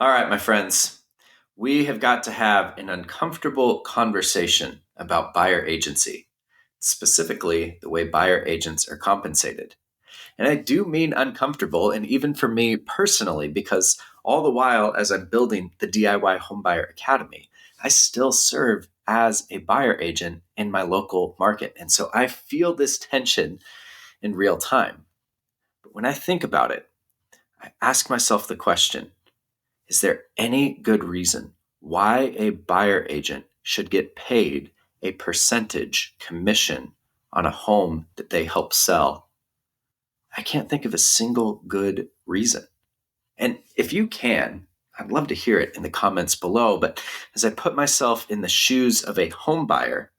All right, my friends, we have got to have an uncomfortable conversation about buyer agency, specifically the way buyer agents are compensated. And I do mean uncomfortable, and even for me personally, because all the while, as I'm building the DIY Homebuyer Academy, I still serve as a buyer agent in my local market. And so I feel this tension in real time. But when I think about it, I ask myself the question, is there any good reason why a buyer agent should get paid a percentage commission on a home that they help sell? I can't think of a single good reason. And if you can, I'd love to hear it in the comments below. But as I put myself in the shoes of a home buyer,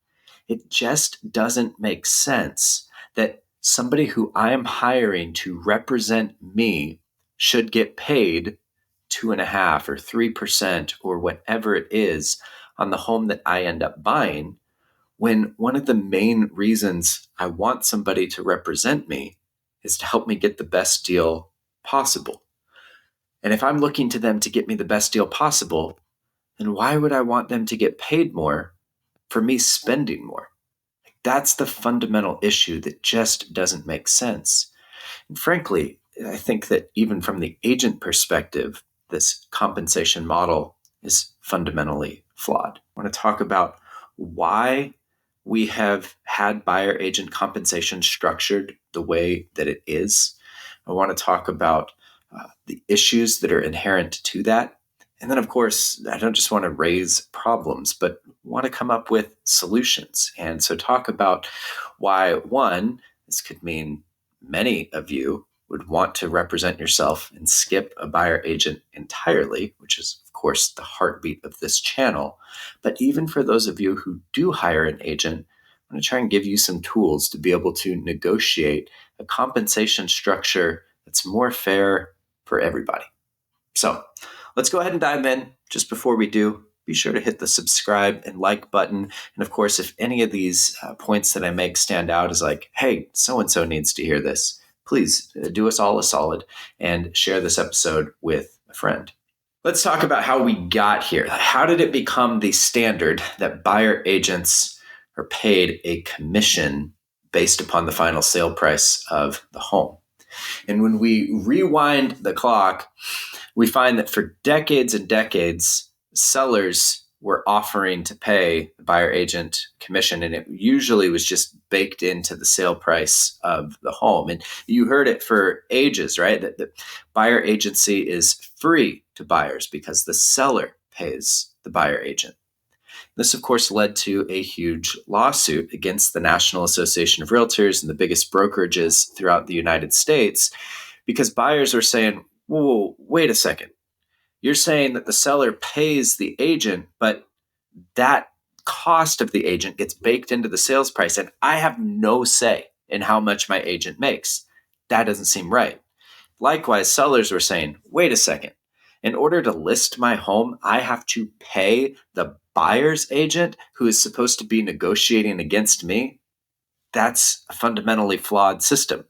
it just doesn't make sense that somebody who I am hiring to represent me should get paid 2.5 or 3% or whatever it is on the home that I end up buying, when one of the main reasons I want somebody to represent me is to help me get the best deal possible. And if I'm looking to them to get me the best deal possible, then why would I want them to get paid more for me spending more? That's the fundamental issue that just doesn't make sense. And frankly, I think that even from the agent perspective, this compensation model is fundamentally flawed. I want to talk about why we have had buyer agent compensation structured the way that it is. I want to talk about the issues that are inherent to that. And then, of course, I don't just want to raise problems, but want to come up with solutions. And so talk about why, one, this could mean many of you would want to represent yourself and skip a buyer agent entirely, which is, of course, the heartbeat of this channel. But even for those of you who do hire an agent, I'm going to try and give you some tools to be able to negotiate a compensation structure that's more fair for everybody. So let's go ahead and dive in. Just before we do, be sure to hit the subscribe and like button. And of course, if any of these points that I make stand out as like, hey, so-and-so needs to hear this, please do us all a solid and share this episode with a friend. Let's talk about how we got here. How did it become the standard that buyer agents are paid a commission based upon the final sale price of the home? And when we rewind the clock, we find that for decades and decades, sellers were offering to pay the buyer agent commission, and it usually was just baked into the sale price of the home. And you heard it for ages, right? That the buyer agency is free to buyers because the seller pays the buyer agent. This, of course, led to a huge lawsuit against the National Association of Realtors and the biggest brokerages throughout the United States, because buyers are saying, whoa, wait a second. You're saying that the seller pays the agent, but that cost of the agent gets baked into the sales price, and I have no say in how much my agent makes. That doesn't seem right. Likewise, sellers were saying, wait a second. In order to list my home, I have to pay the buyer's agent who is supposed to be negotiating against me. That's a fundamentally flawed system.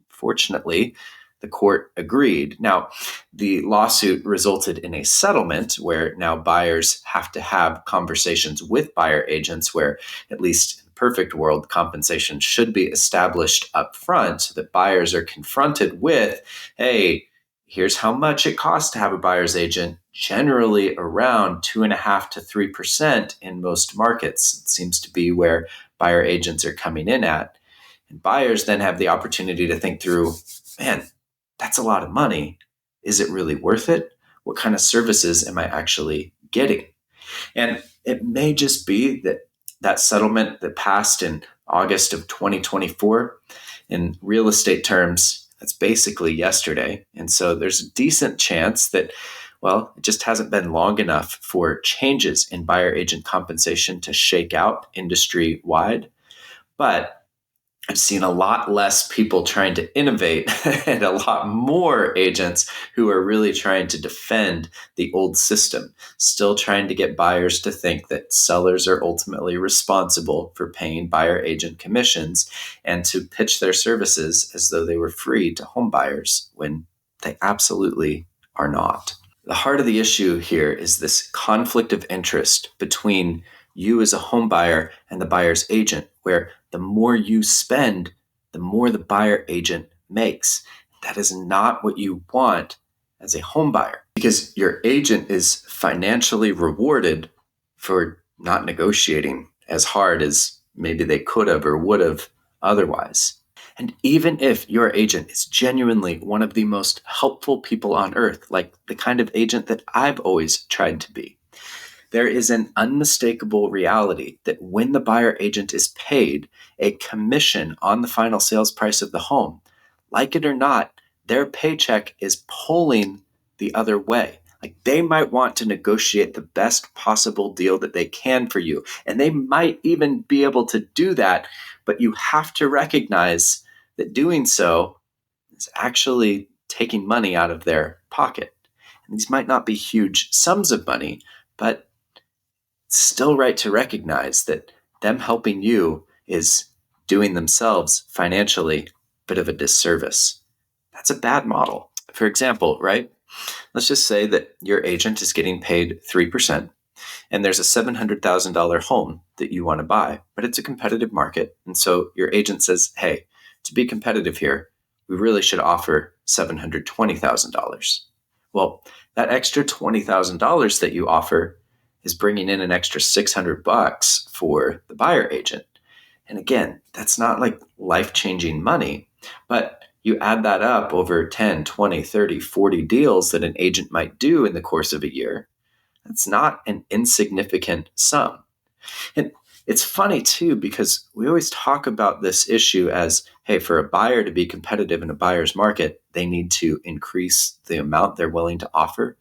Fortunately, the court agreed. Now, the lawsuit resulted in a settlement where now buyers have to have conversations with buyer agents where, at least in the perfect world, compensation should be established up front so that buyers are confronted with, hey, here's how much it costs to have a buyer's agent, generally around 2.5 to 3% in most markets. It seems to be where buyer agents are coming in at. And buyers then have the opportunity to think through, man, that's a lot of money. Is it really worth it? What kind of services am I actually getting? And it may just be that that settlement that passed in August of 2024, in real estate terms, that's basically yesterday. And so there's a decent chance that, well, it just hasn't been long enough for changes in buyer agent compensation to shake out industry wide. But I've seen a lot less people trying to innovate and a lot more agents who are really trying to defend the old system, still trying to get buyers to think that sellers are ultimately responsible for paying buyer agent commissions and to pitch their services as though they were free to home buyers when they absolutely are not. The heart of the issue here is this conflict of interest between you as a home buyer and the buyer's agent, where the more you spend, the more the buyer agent makes. That is not what you want as a home buyer, because your agent is financially rewarded for not negotiating as hard as maybe they could have or would have otherwise. And even if your agent is genuinely one of the most helpful people on earth, like the kind of agent that I've always tried to be, there is an unmistakable reality that when the buyer agent is paid a commission on the final sales price of the home, like it or not, their paycheck is pulling the other way. Like they might want to negotiate the best possible deal that they can for you. And they might even be able to do that, but you have to recognize that doing so is actually taking money out of their pocket. And these might not be huge sums of money, but it's still right to recognize that them helping you is doing themselves financially a bit of a disservice. That's a bad model. For example, right? Let's just say that your agent is getting paid 3%, and there's a $700,000 home that you want to buy, but it's a competitive market. And so your agent says, hey, to be competitive here, we really should offer $720,000. Well, that extra $20,000 that you offer is bringing in an extra $600 for the buyer agent. And again, that's not like life-changing money, but you add that up over 10, 20, 30, 40 deals that an agent might do in the course of a year. That's not an insignificant sum. And it's funny too, because we always talk about this issue as, hey, for a buyer to be competitive in a buyer's market, they need to increase the amount they're willing to offer.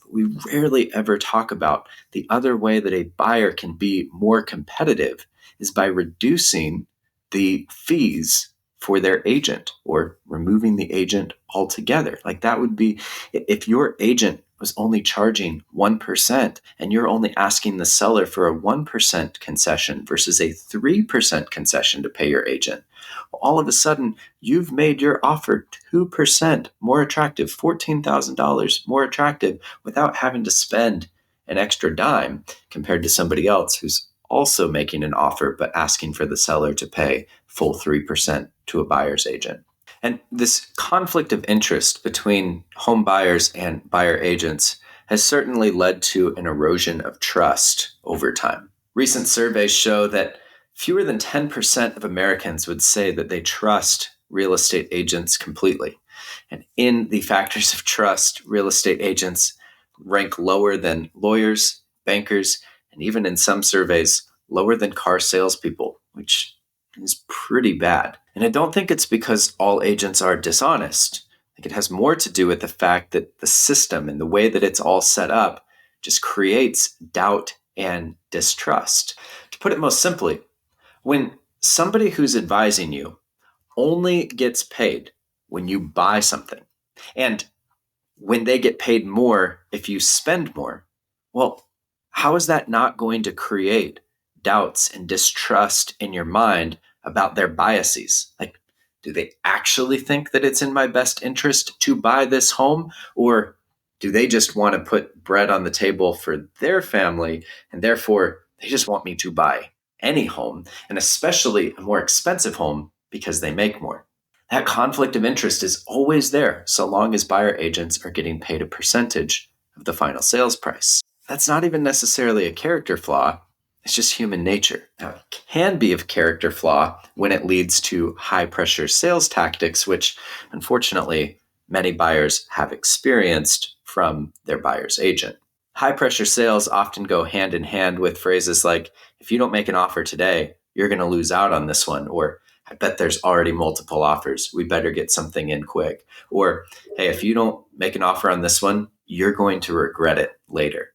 But we rarely ever talk about the other way that a buyer can be more competitive is by reducing the fees for their agent or removing the agent altogether. Like that would be if your agent was only charging 1% and you're only asking the seller for a 1% concession versus a 3% concession to pay your agent. All of a sudden, you've made your offer 2% more attractive, $14,000 more attractive without having to spend an extra dime compared to somebody else who's also making an offer but asking for the seller to pay full 3% to a buyer's agent. And this conflict of interest between home buyers and buyer agents has certainly led to an erosion of trust over time. Recent surveys show that fewer than 10% of Americans would say that they trust real estate agents completely. And in the factors of trust, real estate agents rank lower than lawyers, bankers, and even in some surveys, lower than car salespeople, which is pretty bad. And I don't think it's because all agents are dishonest. I think it has more to do with the fact that the system and the way that it's all set up just creates doubt and distrust. To put it most simply, when somebody who's advising you only gets paid when you buy something, and when they get paid more if you spend more, well, how is that not going to create doubts and distrust in your mind about their biases? Like, do they actually think that it's in my best interest to buy this home? Or do they just want to put bread on the table for their family and therefore they just want me to buy any home, and especially a more expensive home because they make more? That conflict of interest is always there so long as buyer agents are getting paid a percentage of the final sales price. That's not even necessarily a character flaw. It's just human nature. Now, it can be a character flaw when it leads to high pressure sales tactics, which unfortunately many buyers have experienced from their buyer's agent. High pressure sales often go hand in hand with phrases like, if you don't make an offer today, you're going to lose out on this one, or I bet there's already multiple offers. We better get something in quick. Or, hey, if you don't make an offer on this one, you're going to regret it later.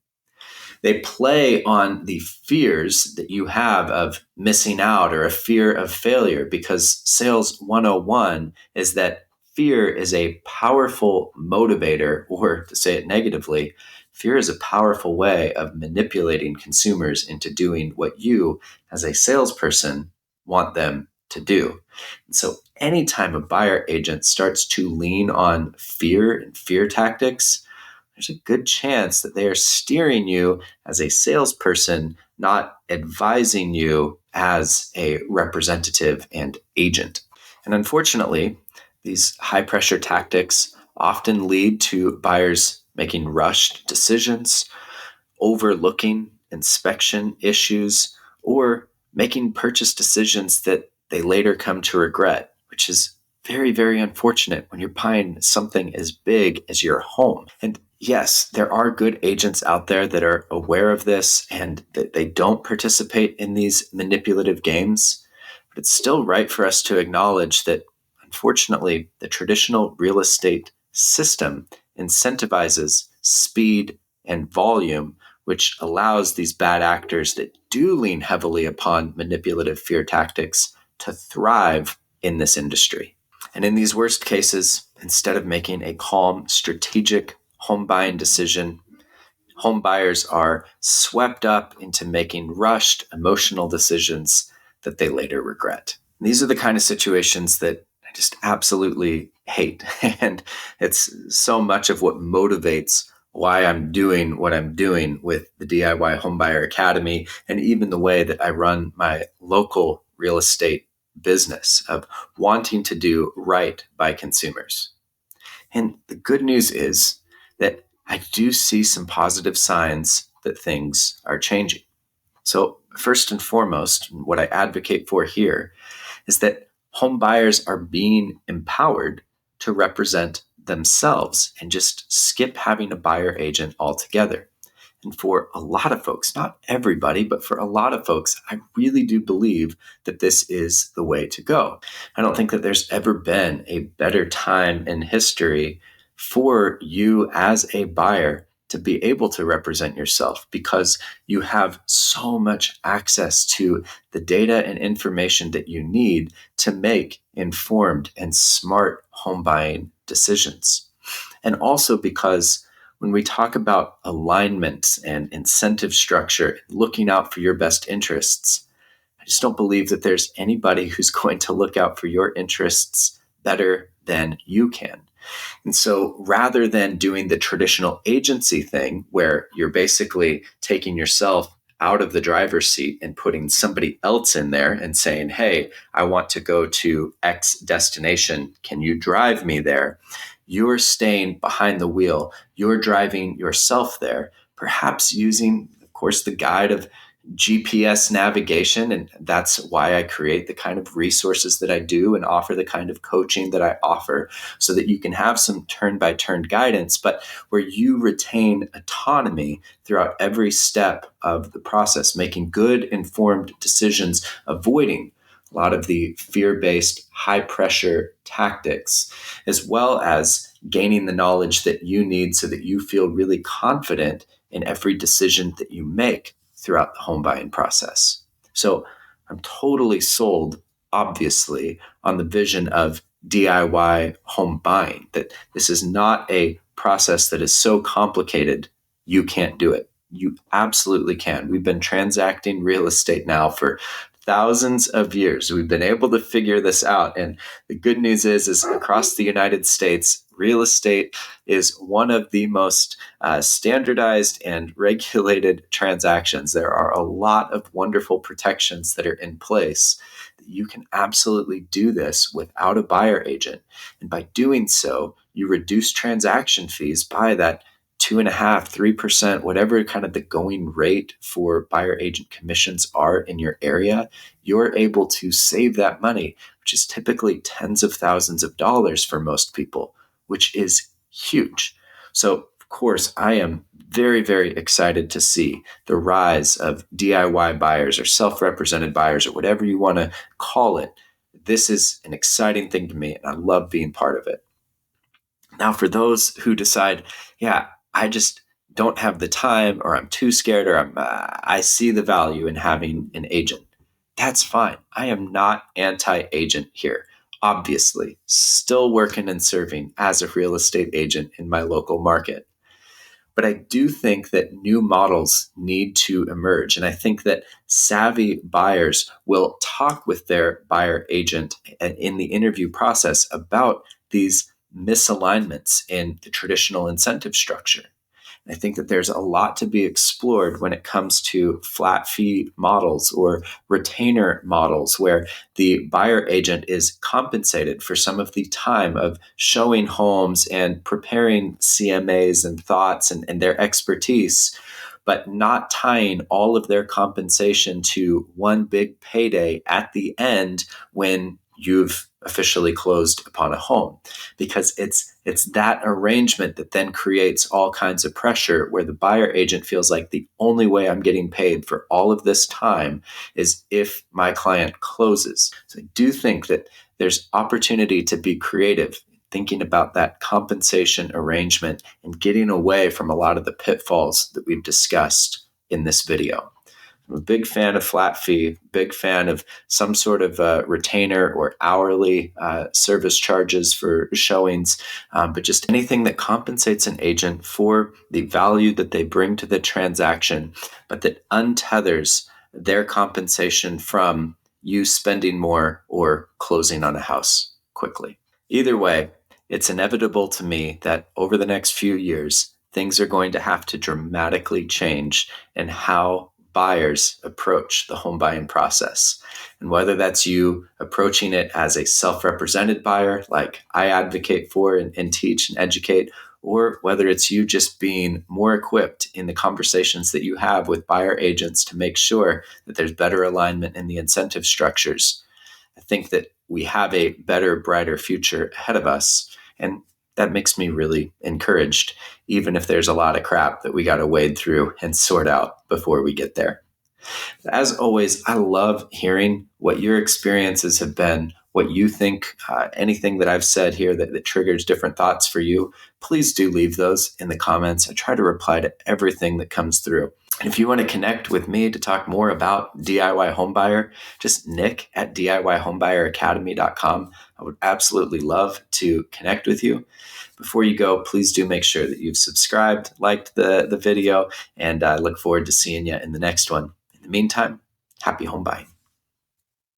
They play on the fears that you have of missing out or a fear of failure, because sales 101 is that fear is a powerful motivator, or to say it negatively, fear is a powerful way of manipulating consumers into doing what you, as a salesperson, want them to do. And so anytime a buyer agent starts to lean on fear and fear tactics, there's a good chance that they are steering you as a salesperson, not advising you as a representative and agent. And unfortunately, these high pressure tactics often lead to buyers making rushed decisions, overlooking inspection issues, or making purchase decisions that they later come to regret, which is very, very unfortunate when you're buying something as big as your home. And yes, there are good agents out there that are aware of this and that they don't participate in these manipulative games. But it's still right for us to acknowledge that, unfortunately, the traditional real estate system incentivizes speed and volume, which allows these bad actors that do lean heavily upon manipulative fear tactics to thrive in this industry. And in these worst cases, instead of making a calm, strategic home buying decision, home buyers are swept up into making rushed, emotional decisions that they later regret. And these are the kind of situations that I just absolutely hate. And it's so much of what motivates why I'm doing what I'm doing with the DIY Homebuyer Academy, and even the way that I run my local real estate business of wanting to do right by consumers. And the good news is that I do see some positive signs that things are changing. So first and foremost, what I advocate for here is that home buyers are being empowered to represent themselves and just skip having a buyer agent altogether. And for a lot of folks, not everybody, but for a lot of folks, I really do believe that this is the way to go. I don't think that there's ever been a better time in history for you as a buyer to be able to represent yourself, because you have so much access to the data and information that you need to make informed and smart home buying decisions. And also because when we talk about alignment and incentive structure, looking out for your best interests, I just don't believe that there's anybody who's going to look out for your interests better than you can. And so rather than doing the traditional agency thing where you're basically taking yourself out of the driver's seat and putting somebody else in there and saying, hey, I want to go to X destination. Can you drive me there? You're staying behind the wheel. You're driving yourself there, perhaps using, of course, the guide of GPS navigation. And that's why I create the kind of resources that I do and offer the kind of coaching that I offer, so that you can have some turn-by-turn guidance, but where you retain autonomy throughout every step of the process, making good, informed decisions, avoiding a lot of the fear-based, high-pressure tactics, as well as gaining the knowledge that you need so that you feel really confident in every decision that you make throughout the home buying process. So I'm totally sold, obviously, on the vision of DIY home buying, that this is not a process that is so complicated you can't do it. You absolutely can. We've been transacting real estate now for thousands of years. We've been able to figure this out. And the good news is across the United States, real estate is one of the most standardized and regulated transactions. There are a lot of wonderful protections that are in place. You can absolutely do this without a buyer agent. And by doing so, you reduce transaction fees by that 2.5%, 3%, whatever kind of the going rate for buyer agent commissions are in your area. You're able to save that money, which is typically tens of thousands of dollars for most people, which is huge. So, of course, I am very, very excited to see the rise of DIY buyers or self-represented buyers or whatever you want to call it. This is an exciting thing to me, and I love being part of it. Now, for those who decide, yeah, I just don't have the time, or I'm too scared, or I see the value in having an agent, that's fine. I am not anti-agent here. Obviously, still working and serving as a real estate agent in my local market. But I do think that new models need to emerge. And I think that savvy buyers will talk with their buyer agent in the interview process about these misalignments in the traditional incentive structure. I think that there's a lot to be explored when it comes to flat fee models or retainer models where the buyer agent is compensated for some of the time of showing homes and preparing CMAs and thoughts and their expertise, but not tying all of their compensation to one big payday at the end when you've officially closed upon a home, because it's that arrangement that then creates all kinds of pressure where the buyer agent feels like the only way I'm getting paid for all of this time is if my client closes. So I do think that there's opportunity to be creative, thinking about that compensation arrangement and getting away from a lot of the pitfalls that we've discussed in this video. I'm a big fan of flat fee, big fan of some sort of retainer or hourly service charges for showings, but just anything that compensates an agent for the value that they bring to the transaction, but that untethers their compensation from you spending more or closing on a house quickly. Either way, it's inevitable to me that over the next few years, things are going to have to dramatically change in how buyers approach the home buying process. And whether that's you approaching it as a self-represented buyer, like I advocate for and teach and educate, or whether it's you just being more equipped in the conversations that you have with buyer agents to make sure that there's better alignment in the incentive structures, I think that we have a better, brighter future ahead of us. And that makes me really encouraged, even if there's a lot of crap that we got to wade through and sort out before we get there. As always, I love hearing what your experiences have been, what you think, anything that I've said here that triggers different thoughts for you. Please do leave those in the comments. I try to reply to everything that comes through. And if you want to connect with me to talk more about DIY Homebuyer, just nick@DIYHomebuyeracademy.com. I would absolutely love to connect with you. Before you go, please do make sure that you've subscribed, liked the video, and I look forward to seeing you in the next one. In the meantime, happy home buying.